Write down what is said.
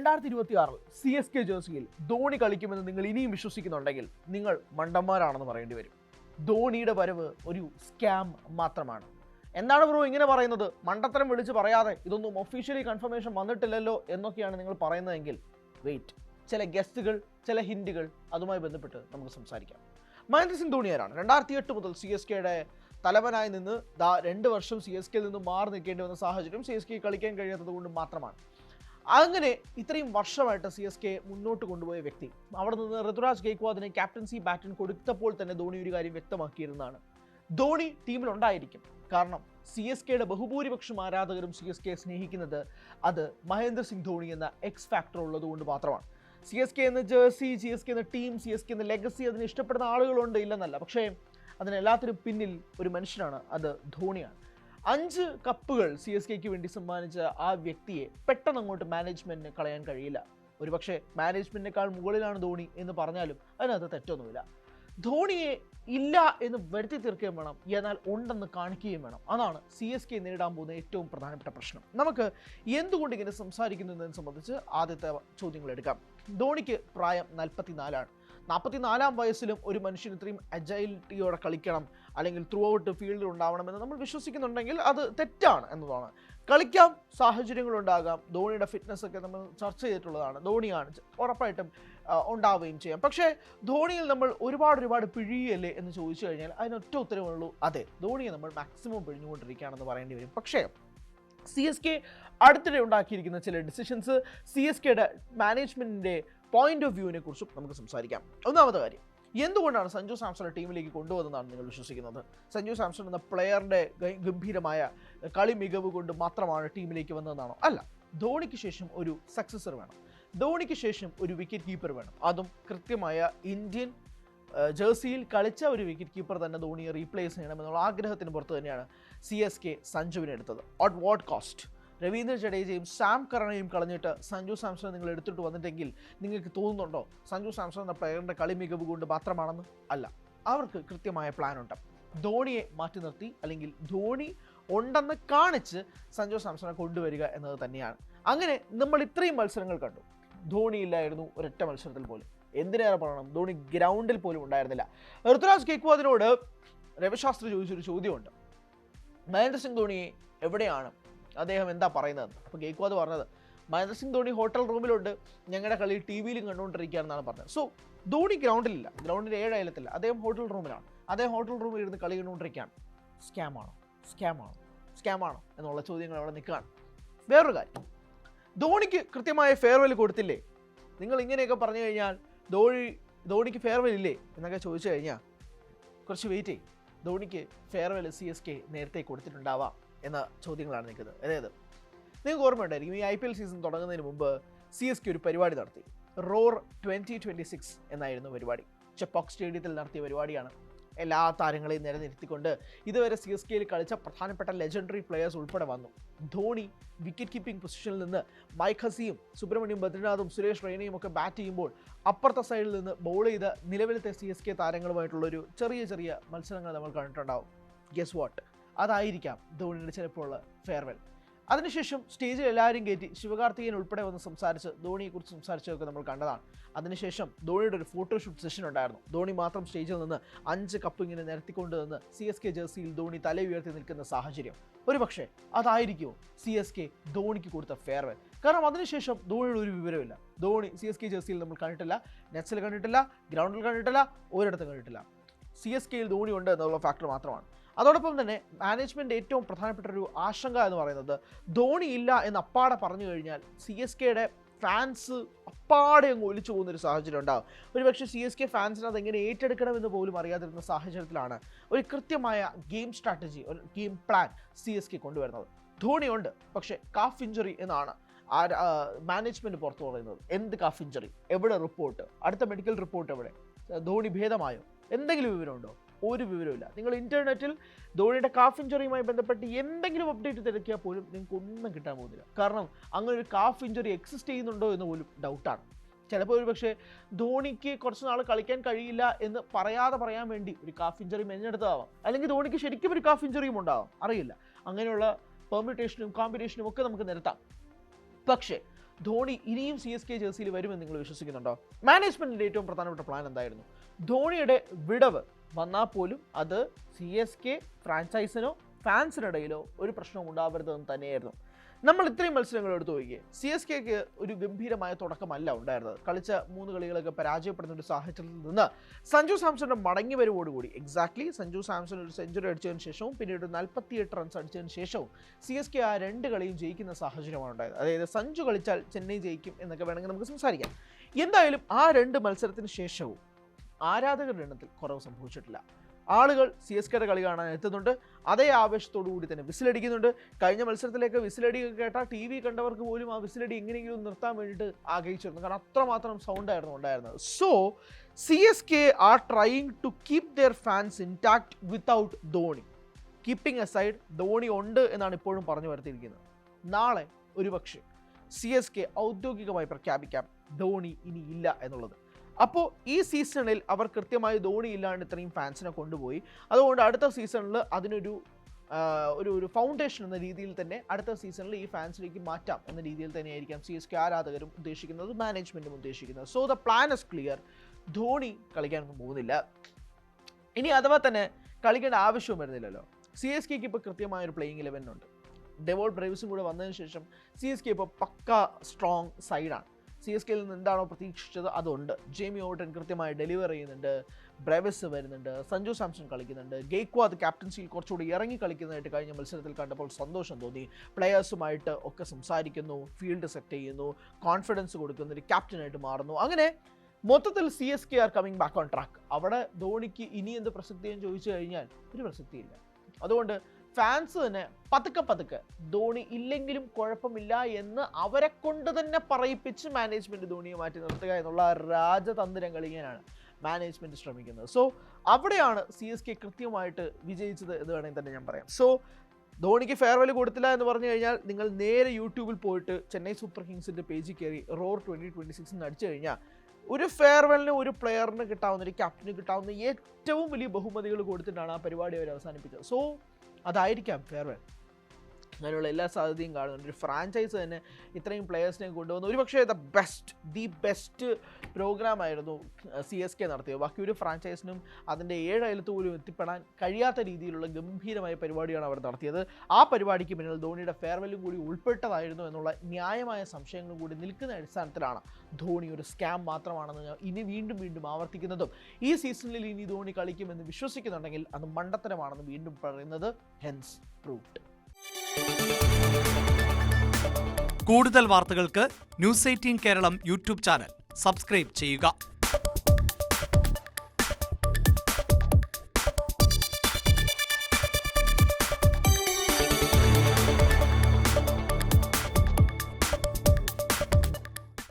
2026 CSK ജേഴ്സിയിൽ Dhoni കളിക്കുമെന്ന് നിങ്ങൾ ഇനിയും വിശ്വസിക്കുന്നുണ്ടെങ്കിൽ നിങ്ങൾ മണ്ടന്മാരാണെന്ന് പറയേണ്ടി വരും. ധോണിയുടെ വരവ് ഒരു സ്കാം മാത്രമാണ്. എന്താണ് ബ്രോ ഇങ്ങനെ പറയുന്നത്? മണ്ടത്തരം വിളിച്ച് പറയാതെ ഇതൊന്നും ഒഫീഷ്യലി കൺഫർമേഷൻ വന്നിട്ടില്ലല്ലോ എന്നൊക്കെയാണ് നിങ്ങൾ പറയുന്നതെങ്കിൽ വെയിറ്റ്, ചില ഗസ്റ്റുകൾ, ചില ഹിൻഡുകൾ അതുമായി ബന്ധപ്പെട്ട് നമുക്ക് സംസാരിക്കാം. മഹേന്ദ്ര സിംഗ് ധോണി ആരാണ്? 2008 മുതൽ CSKയുടെ തലവനായി നിന്ന് 2 വർഷം CSKയിൽ നിന്ന് മാറി നിൽക്കേണ്ടി വന്ന സാഹചര്യം CSK കളിക്കാൻ കഴിയാത്തത് കൊണ്ട് മാത്രമാണ്. അങ്ങനെ ഇത്രയും വർഷമായിട്ട് CSK മുന്നോട്ട് കൊണ്ടുപോയ വ്യക്തി അവിടെ നിന്ന് ഋതുരാജ് ഗെയ്ക്വാദിനെ ക്യാപ്റ്റൻസി ബാറ്റൺ കൊടുത്തപ്പോൾ തന്നെ ധോണി ഒരു കാര്യം വ്യക്തമാക്കിയിരുന്നതാണ്. ധോണി ടീമിലുണ്ടായിരിക്കും, കാരണം CSKയുടെ ബഹുഭൂരിപക്ഷം ആരാധകരും CSK സ്നേഹിക്കുന്നത് അത് മഹേന്ദ്ര സിംഗ് ധോണി എന്ന എക്സ് ഫാക്ടർ ഉള്ളതുകൊണ്ട് മാത്രമാണ്. CSK എന്ന ജേഴ്സി, CSK എന്ന ടീം, CSK എന്ന ലെഗസി അതിന് ഇഷ്ടപ്പെടുന്ന ആളുകളുണ്ട്, ഇല്ലെന്നല്ല. പക്ഷേ അതിനെല്ലാത്തിനും പിന്നിൽ ഒരു മനുഷ്യനാണ്, അത് ധോണിയാണ്. 5 കപ്പുകൾ CSKയ്ക്ക് വേണ്ടി സമ്മാനിച്ച ആ വ്യക്തിയെ പെട്ടെന്ന് അങ്ങോട്ട് മാനേജ്മെന്റിന് കളയാൻ കഴിയില്ല. ഒരുപക്ഷെ മാനേജ്മെന്റിനേക്കാൾ മുകളിലാണ് ധോണി എന്ന് പറഞ്ഞാലും അതിനകത്ത് തെറ്റൊന്നുമില്ല. ധോണിയെ ഇല്ല എന്ന് വരുത്തി തീർക്കുകയും വേണം, എന്നാൽ ഉണ്ടെന്ന് കാണിക്കുകയും വേണം. അതാണ് CSK നേരിടാൻ പോകുന്ന ഏറ്റവും പ്രധാനപ്പെട്ട പ്രശ്നം. നമുക്ക് എന്തുകൊണ്ട് ഇങ്ങനെ സംസാരിക്കുന്നു എന്നതിനെ സംബന്ധിച്ച് ആദ്യത്തെ ചോദ്യങ്ങൾ എടുക്കാം. ധോണിക്ക് പ്രായം 44ആണ്. 44-ാം വയസ്സിലും ഒരു മനുഷ്യൻ ഇത്രയും അജൈലിറ്റിയോടെ കളിക്കണം, അല്ലെങ്കിൽ ത്രൂ ഔട്ട് ഫീൽഡിൽ ഉണ്ടാവണമെന്ന് നമ്മൾ വിശ്വസിക്കുന്നുണ്ടെങ്കിൽ അത് തെറ്റാണ് എന്നതാണ്. കളിക്കാം, സാഹചര്യങ്ങളുണ്ടാകാം. ധോണിയുടെ ഫിറ്റ്നസ് ഒക്കെ നമ്മൾ ചർച്ച ചെയ്തിട്ടുള്ളതാണ്. ധോണിയാണ് ഉറപ്പായിട്ടും ഉണ്ടാവുകയും ചെയ്യാം. പക്ഷേ ധോണിയിൽ നമ്മൾ ഒരുപാട് പിഴിയല്ലേ എന്ന് ചോദിച്ചു കഴിഞ്ഞാൽ അതിനൊറ്റ ഉത്തരവുള്ളൂ, അതെ, ധോണിയെ നമ്മൾ മാക്സിമം പിഴിഞ്ഞുകൊണ്ടിരിക്കുകയാണെന്ന് പറയേണ്ടി വരും. പക്ഷേ CSK അടുത്തിടെ ഉണ്ടാക്കിയിരിക്കുന്ന ചില ഡിസിഷൻസ്, CSKയുടെ മാനേജ്മെൻറ്റിൻ്റെ പോയിന്റ് ഓഫ് വ്യൂവിനെ കുറിച്ചും നമുക്ക് സംസാരിക്കാം. ഒന്നാമത്തെ കാര്യം, എന്തുകൊണ്ടാണ് സഞ്ജു സാംസണെ ടീമിലേക്ക് കൊണ്ടുവന്നതാണ് നിങ്ങൾ വിശ്വസിക്കുന്നത്? സഞ്ജു സാംസൺ എന്ന പ്ലെയറിൻ്റെ ഗംഭീരമായ കളി മികവ് കൊണ്ട് മാത്രമാണ് ടീമിലേക്ക് വന്നതെന്നാണോ? അല്ല. ധോണിക്ക് ശേഷം ഒരു സക്സസർ വേണം, ധോണിക്ക് ശേഷം ഒരു വിക്കറ്റ് കീപ്പർ വേണം. അതും കൃത്യമായ ഇന്ത്യൻ ജേഴ്സിയിൽ കളിച്ച ഒരു വിക്കറ്റ് കീപ്പർ തന്നെ ധോണിയെ റീപ്ലേസ് ചെയ്യണമെന്നുള്ള ആഗ്രഹത്തിന് പുറത്ത് തന്നെയാണ് CSK സഞ്ജുവിനെ എടുത്തത്. At what cost? രവീന്ദ്ര ജഡേജയും സാം കറണയും കളഞ്ഞിട്ട് സഞ്ജു സാംസൺ നിങ്ങൾ എടുത്തിട്ട് വന്നിട്ടെങ്കിൽ നിങ്ങൾക്ക് തോന്നുന്നുണ്ടോ സഞ്ജു സാംസൺ എന്ന പ്ലെയറിൻ്റെ കളി മികവ് കൊണ്ട് മാത്രമാണെന്ന്? അല്ല, അവർക്ക് കൃത്യമായ പ്ലാനുണ്ട്. ധോണിയെ മാറ്റി നിർത്തി, അല്ലെങ്കിൽ ധോണി ഉണ്ടെന്ന് കാണിച്ച് സഞ്ജു സാംസണെ കൊണ്ടുവരിക എന്നത് തന്നെയാണ്. അങ്ങനെ നമ്മൾ ഇത്രയും മത്സരങ്ങൾ കണ്ടു, ധോണി ഇല്ലായിരുന്നു ഒരൊറ്റ മത്സരത്തിൽ പോലും. എന്തിനേറെ പറയണം, ധോണി ഗ്രൗണ്ടിൽ പോലും ഉണ്ടായിരുന്നില്ല. ഋതുരാജ് ഗെയ്ക്വാദിനോട് രവിശാസ്ത്രി ചോദിച്ചൊരു ചോദ്യമുണ്ട്, മഹേന്ദ്ര സിംഗ് ധോണി എവിടെയാണ്, അദ്ദേഹം എന്താ പറയുന്നത്? അപ്പോൾ ഗെയ്ക്വാദ് പറഞ്ഞത്, മഹേന്ദ്ര സിംഗ് ധോണി ഹോട്ടൽ റൂമിലുണ്ട്, ഞങ്ങളുടെ കളി TV-യിലും കണ്ടുകൊണ്ടിരിക്കുകയാണെന്നാണ് പറഞ്ഞത്. സോ ധോണി ഗ്രൗണ്ടിലില്ല, ഗ്രൗണ്ടിൻ്റെ 7 അയലത്തില്ല, അദ്ദേഹം ഹോട്ടൽ റൂമിലാണ്. അദ്ദേഹം ഹോട്ടൽ റൂമിൽ ഇരുന്ന് കളി കണ്ടുകൊണ്ടിരിക്കുകയാണ്. സ്കാമാണോ എന്നുള്ള ചോദ്യങ്ങൾ അവിടെ നിൽക്കുകയാണ്. വേറൊരു കാര്യം, ധോണിക്ക് കൃത്യമായ ഫെയർവെൽ കൊടുത്തില്ലേ? നിങ്ങൾ ഇങ്ങനെയൊക്കെ പറഞ്ഞു കഴിഞ്ഞാൽ ധോണിക്ക് ഫെയർവെൽ ഇല്ലേ എന്നൊക്കെ ചോദിച്ചു കഴിഞ്ഞാൽ കുറച്ച് വെയിറ്റ് ചെയ്യും. ധോണിക്ക് ഫെയർവെൽ CSK നേരത്തെ കൊടുത്തിട്ടുണ്ടാവാം എന്ന ചോദ്യങ്ങളാണ് നിൽക്കുന്നത്. അതായത് നിങ്ങൾക്ക് ഓർമ്മയുണ്ടായിരിക്കും, ഈ IPL സീസൺ തുടങ്ങുന്നതിന് മുമ്പ് CSK ഒരു പരിപാടി നടത്തി. റോർ 2026 എന്നായിരുന്നു പരിപാടി. ചെപ്പോക്ക് സ്റ്റേഡിയത്തിൽ നടത്തിയ പരിപാടിയാണ്. എല്ലാ താരങ്ങളെയും നിരനിർത്തിക്കൊണ്ട് ഇതുവരെ CSKയിൽ കളിച്ച പ്രധാനപ്പെട്ട ലെജൻഡറി പ്ലെയേഴ്സ് ഉൾപ്പെടെ വന്നു. ധോണി വിക്കറ്റ് കീപ്പിംഗ് പൊസിഷനിൽ നിന്ന് മൈക്ക് ഹസിയും സുബ്രഹ്മണ്യം ബദ്രിനാഥും സുരേഷ് റെയ്നയും ഒക്കെ ബാറ്റ് ചെയ്യുമ്പോൾ അപ്പുറത്തെ സൈഡിൽ നിന്ന് ബോൾ ചെയ്ത നിലവിലത്തെ CSK താരങ്ങളുമായിട്ടുള്ളൊരു ചെറിയ മത്സരങ്ങൾ നമ്മൾ കണ്ടിട്ടുണ്ടാവും. Guess what? അതായിരിക്കാം ധോണിയുടെ ചിലപ്പോൾ ഫെയർവെൽ. അതിനുശേഷം സ്റ്റേജിൽ എല്ലാവരും കയറ്റി ശിവകാർത്തികേയൻ ഉൾപ്പെടെ വന്ന് സംസാരിച്ച് ധോണിയെക്കുറിച്ച് സംസാരിച്ചതൊക്കെ നമ്മൾ കണ്ടതാണ്. അതിനുശേഷം ധോണിയുടെ ഒരു ഫോട്ടോഷൂട്ട് സെഷൻ ഉണ്ടായിരുന്നു. ധോണി മാത്രം സ്റ്റേജിൽ നിന്ന് 5 കപ്പ് ഇങ്ങനെ നിരത്തിക്കൊണ്ട് നിന്ന് CSK ജേഴ്സിയിൽ ധോണി തല ഉയർത്തി നിൽക്കുന്ന സാഹചര്യം. ഒരുപക്ഷെ അതായിരിക്കുമോ CSK ധോണിക്ക് കൊടുത്ത ഫെയർവെൽ? കാരണം അതിനുശേഷം ധോണിയുടെ ഒരു വിവരമില്ല. ധോണി CSK ജേഴ്സിയിൽ നമ്മൾ കണ്ടിട്ടില്ല, നെറ്റ്സിൽ കണ്ടിട്ടില്ല, ഗ്രൗണ്ടിൽ കണ്ടിട്ടില്ല, ഒരിടത്തും കണ്ടിട്ടില്ല. CSKയിൽ ധോണി ഉണ്ട് എന്നുള്ള ഫാക്ടർ മാത്രമാണ്. അതോടൊപ്പം തന്നെ മാനേജ്മെൻറ്റ് ഏറ്റവും പ്രധാനപ്പെട്ട ഒരു ആശങ്ക എന്ന് പറയുന്നത്, ധോണി ഇല്ല എന്ന് അപ്പാടെ പറഞ്ഞു കഴിഞ്ഞാൽ CSKയുടെ ഫാൻസ് അപ്പാടെ അങ്ങ് ഒലിച്ചു പോകുന്നൊരു സാഹചര്യം ഉണ്ടാകും. ഒരുപക്ഷെ CSK ഫാൻസിന് അതെങ്ങനെ ഏറ്റെടുക്കണമെന്ന് പോലും അറിയാതിരുന്ന സാഹചര്യത്തിലാണ് ഒരു കൃത്യമായ ഗെയിം സ്ട്രാറ്റജി, ഒരു ഗെയിം പ്ലാൻ CSK കൊണ്ടുവരുന്നത്. ധോണിയുണ്ട്, പക്ഷേ കാഫ് ഇഞ്ചറി എന്നാണ് മാനേജ്മെൻറ്റ് പുറത്തു പറയുന്നത്. എന്ത് കാഫ് ഇഞ്ചറി? എവിടെ റിപ്പോർട്ട്? അടുത്ത മെഡിക്കൽ റിപ്പോർട്ട് എവിടെ? ധോണി ഭേദമായോ? എന്തെങ്കിലും വിവരമുണ്ടോ? ഒരു വിവരമില്ല. നിങ്ങൾ ഇൻ്റർനെറ്റിൽ ധോണിയുടെ കാഫ് ഇഞ്ചറിയുമായി ബന്ധപ്പെട്ട് എന്തെങ്കിലും അപ്ഡേറ്റ് തിരക്കിയാൽ പോലും നിങ്ങൾക്ക് ഒന്നും കിട്ടാൻ പോകുന്നില്ല. കാരണം അങ്ങനെ ഒരു കാഫ് ഇഞ്ചറി എക്സിസ്റ്റ് ചെയ്യുന്നുണ്ടോ എന്ന് പോലും ഡൗട്ടാണ്. ചിലപ്പോൾ ഒരു പക്ഷേ ധോണിക്ക് കുറച്ച് നാൾ കളിക്കാൻ കഴിയില്ല എന്ന് പറയാൻ വേണ്ടി ഒരു കാഫ് ഇഞ്ചറി മെഞ്ഞെടുത്തതാവാം, അല്ലെങ്കിൽ ധോണിക്ക് ശരിക്കും ഒരു കാഫ് ഇഞ്ചറിയും ഉണ്ടാവാം, അറിയില്ല. അങ്ങനെയുള്ള പെർമ്യൂട്ടേഷനും കോമ്പിനേഷനും ഒക്കെ നമുക്ക് നിരത്താം. പക്ഷേ ധോണി ഇനിയും CSK ജേഴ്സിയിൽ വരുമെന്ന് നിങ്ങൾ വിശ്വസിക്കുന്നുണ്ടോ? മാനേജ്മെന്റിന്റെ ഏറ്റവും പ്രധാനപ്പെട്ട പ്ലാൻ എന്തായിരുന്നു? ധോണിയുടെ വിടവ് വന്നാൽ പോലും അത് CSK ഫ്രാഞ്ചൈസിനോ ഫാൻസിനിടയിലോ ഒരു പ്രശ്നവും ഉണ്ടാവരുതെന്ന് തന്നെയായിരുന്നു. നമ്മൾ ഇത്രയും മത്സരങ്ങൾ എടുത്തു നോക്കിയേ, CSKക്ക് ഒരു ഗംഭീരമായ തുടക്കമല്ല ഉണ്ടായിരുന്നത്. കളിച്ച 3 കളികളൊക്കെ പരാജയപ്പെടുന്ന ഒരു സാഹചര്യത്തിൽ നിന്ന് സഞ്ജു സാംസന്റെ മടങ്ങി വരവോടുകൂടി എക്സാക്ട്ലി സഞ്ജു സാംസൺ ഒരു സെഞ്ചുറി അടിച്ചതിന് ശേഷവും പിന്നീട് 48 റൺസ് അടിച്ചതിന് ശേഷവും CSK ആ 2 കളിയും ജയിക്കുന്ന സാഹചര്യമാണ് ഉണ്ടായത്. അതായത് സഞ്ജു കളിച്ചാൽ ചെന്നൈ ജയിക്കും എന്നൊക്കെ വേണമെങ്കിൽ നമുക്ക് സംസാരിക്കാം. എന്തായാലും ആ 2 മത്സരത്തിന് ശേഷവും ആരാധകരുടെ എണ്ണത്തിൽ കുറവ് സംഭവിച്ചിട്ടില്ല. ആളുകൾ CSKയുടെ കളി കാണാൻ എത്തുന്നുണ്ട്. അതേ ആവേശത്തോടു കൂടി തന്നെ വിസിലടിക്കുന്നുണ്ട്. കഴിഞ്ഞ മത്സരത്തിലേക്ക് വിസിലടി കേട്ടാൽ TV കണ്ടവർക്ക് പോലും ആ വിസിലടി എങ്ങനെയെങ്കിലും നിർത്താൻ വേണ്ടിയിട്ട് ആഗ്രഹിച്ചിരുന്നു. കാരണം അത്രമാത്രം സൗണ്ട് ആയിരുന്നു ഉണ്ടായിരുന്നത്. So CSK are trying to keep their fans intact without Dhoni. Keeping aside, Dhoni ഉണ്ട് എന്നാണ് ഇപ്പോഴും പറഞ്ഞു വരുത്തിയിരിക്കുന്നത്. നാളെ ഒരുപക്ഷെ CSK ഔദ്യോഗികമായി പ്രഖ്യാപിക്കാം ധോണി ഇനി ഇല്ല എന്നുള്ളത്. അപ്പോൾ ഈ സീസണിൽ അവർ കൃത്യമായി ധോണി ഇല്ലാണ്ട് ഇത്രയും ഫാൻസിനെ കൊണ്ടുപോയി. അതുകൊണ്ട് അടുത്ത സീസണിൽ അതിനൊരു ഒരു ഫൗണ്ടേഷൻ എന്ന രീതിയിൽ തന്നെ അടുത്ത സീസണിൽ ഈ ഫാൻസിലേക്ക് മാറ്റാം എന്ന രീതിയിൽ തന്നെയായിരിക്കാം CSK ആരാധകരും ഉദ്ദേശിക്കുന്നത്, മാനേജ്മെൻറ്റും ഉദ്ദേശിക്കുന്നത്. So the plan is clear. Dhoni കളിക്കാനൊന്നും പോകുന്നില്ല. ഇനി അഥവാ തന്നെ കളിക്കേണ്ട ആവശ്യവും വരുന്നില്ലല്ലോ. CSKക്ക് ഇപ്പോൾ കൃത്യമായൊരു പ്ലേയിങ് 11 ഉണ്ട്. ഡെവോൾ ബ്രേവ്സും കൂടെ വന്നതിന് ശേഷം CSK ഇപ്പോൾ പക്ക സ്ട്രോങ് സൈഡാണ്. CSKയിൽ നിന്ന് എന്താണോ പ്രതീക്ഷിച്ചത് അതുണ്ട്. ജെയ്മി ഓട്ടൻ കൃത്യമായി ഡെലിവർ ചെയ്യുന്നുണ്ട്, ബ്രെവിസ് വരുന്നുണ്ട്, സഞ്ജു സാംസൺ കളിക്കുന്നുണ്ട്, ഗെയ്ക്വാദ് ക്യാപ്റ്റൻസിയിൽ കുറച്ചുകൂടി ഇറങ്ങി കളിക്കുന്നതായിട്ട് കഴിഞ്ഞ മത്സരത്തിൽ കണ്ടപ്പോൾ സന്തോഷം തോന്നി. പ്ലെയേഴ്സുമായിട്ട് ഒക്കെ സംസാരിക്കുന്നു, ഫീൽഡ് സെറ്റ് ചെയ്യുന്നു, കോൺഫിഡൻസ് കൊടുക്കുന്നു, ഒരു ക്യാപ്റ്റനായിട്ട് മാറുന്നു. അങ്ങനെ മൊത്തത്തിൽ CSK are coming back on track. അവിടെ ധോണിക്ക് ഇനി എന്ത് പ്രസക്തിയെന്ന് ചോദിച്ചു കഴിഞ്ഞാൽ ഒരു പ്രസക്തിയില്ല. അതുകൊണ്ട് ഫാൻസ് തന്നെ പതുക്കെ ധോണി ഇല്ലെങ്കിലും കുഴപ്പമില്ല എന്ന് അവരെ കൊണ്ട് തന്നെ പറയിപ്പിച്ച് മാനേജ്മെൻറ്റ് ധോണിയെ മാറ്റി നിർത്തുക എന്നുള്ള രാജതന്ത്രം കളിക്കാനാണ് മാനേജ്മെൻറ്റ് ശ്രമിക്കുന്നത്. സോ അവിടെയാണ് CSK കൃത്യമായിട്ട് വിജയിച്ചത് എന്ന് വേണമെങ്കിൽ തന്നെ ഞാൻ പറയാം. സോ ധോണിക്ക് ഫെയർവെൽ കൊടുത്തില്ല എന്ന് പറഞ്ഞു കഴിഞ്ഞാൽ നിങ്ങൾ നേരെ യൂട്യൂബിൽ പോയിട്ട് ചെന്നൈ സൂപ്പർ കിങ്സിൻ്റെ പേജിൽ കയറി റോർ 2026 അടിച്ചു കഴിഞ്ഞാൽ ഒരു ഫെയർവെല്ലിന് ഒരു പ്ലെയറിന് കിട്ടാവുന്ന, ഒരു ക്യാപ്റ്റന് കിട്ടാവുന്ന ഏറ്റവും വലിയ ബഹുമതികൾ കൊടുത്തിട്ടാണ് ആ പരിപാടി അവർ അവസാനിപ്പിച്ചത്. സോ അതായിരിക്കാം ഫെയർവെൽ. അങ്ങനെയുള്ള എല്ലാ സാധ്യതയും കാണുന്നുണ്ട്. ഒരു ഫ്രാഞ്ചൈസ് തന്നെ ഇത്രയും പ്ലെയേഴ്സിനെ കൊണ്ടുവന്നു. ഒരുപക്ഷേ ദി ബെസ്റ്റ് പ്രോഗ്രാം ആയിരുന്നു CSK നടത്തിയത്. ബാക്കി ഒരു ഫ്രാഞ്ചൈസിനും അതിൻ്റെ 7 അയലത്ത് പോലും എത്തിപ്പെടാൻ കഴിയാത്ത രീതിയിലുള്ള ഗംഭീരമായ പരിപാടിയാണ് അവർ നടത്തിയത്. ആ പരിപാടിക്ക് പിന്നിൽ ധോണിയുടെ ഫെയർവെല്ലും കൂടി ഉൾപ്പെട്ടതായിരുന്നു എന്നുള്ള ന്യായമായ സംശയങ്ങൾ കൂടി നിൽക്കുന്ന അടിസ്ഥാനത്തിലാണ് ധോണി ഒരു സ്കാം മാത്രമാണെന്ന് ഞാൻ ഇനി വീണ്ടും ആവർത്തിക്കുന്നതും ഈ സീസണിൽ ഇനി ധോണി കളിക്കുമെന്ന് വിശ്വസിക്കുന്നുണ്ടെങ്കിൽ അത് മണ്ടത്തരമാണെന്ന് വീണ്ടും പറയുന്നത് ഹെൻസ് പ്രൂവ്ഡ്. കൂടുതൽ വാർത്തകൾക്ക് News 18 Keralam YouTube channel subscribe ചെയ്യുക.